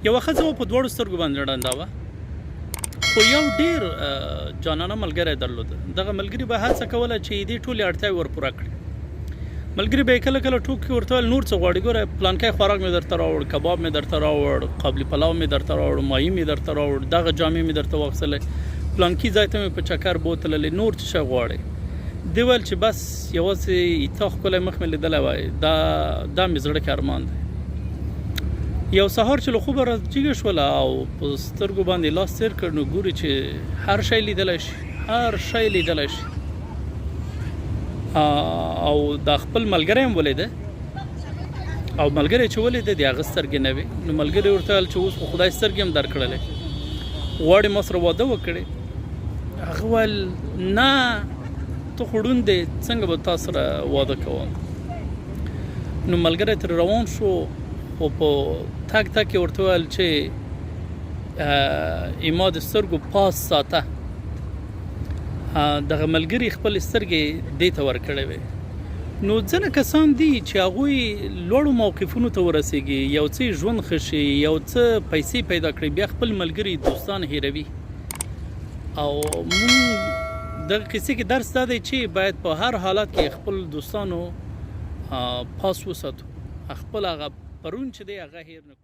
یوه ښځه په دواړو سترګو باندې ړنده وه، خو یو ډېر جانانه ملګری درلود. دغه ملګري به هڅه کوله چې دې ټولې اړتیاوې ورپوره کړي. ملګري به یې کله کله ټوکې ورته ویل نور څه غواړې، ګوره پلانکی خوراک مې درته راوړ، کباب مې درته راوړ، قابلي پلاو مې درته راوړ، ماهي مې درته راوړ، دغه جامې مې درته واخیستلې، پلانکي ځای ته مې په چکر بوتللې، نور څه شی غواړې؟ دې ویل چې بس یوازې تا ښکلی مخ مې لیدلی وای، دا مې زړه کې ارمان دی. یو سهار چې له خوبه راجیګه شوله او په سترګو باندې لاس تېر کړ، نو ګوري چې هر شی لیدلی شي، هر شی لیدلی شي. او دا خپل ملګری هم ولیده، او ملګری چې ولیده د هغه سترګې نه وې. نو ملګري ورته ویل چې اوس خو خدای سترګې هم درکړلې، غواړې ما سره واده وکړې؟ هغه ویل نه، ته خو ړوند دی، څنګه به تا سره واده کوم؟ نو ملګری ترې روان شو، خو په تګ تګ کې ورته ویل چې ایما د سترګو پاس ساته. دغه ملګري خپل سترګې دې ته ورکړې وې. نو ځینې کسان دي چې هغوی لوړو موقفونو ته ورسېږي، یو څه ژوند ښه شي، یو څه پیسې پیدا کړي، بیا خپل ملګري دوستان هیروي. او مونږ دغه کیسې کې درس دا دی چې باید په هر حالت کې خپل دوستانو پاس وساتو، خپل هغه پرون چې دی هغه هیر نه کړو.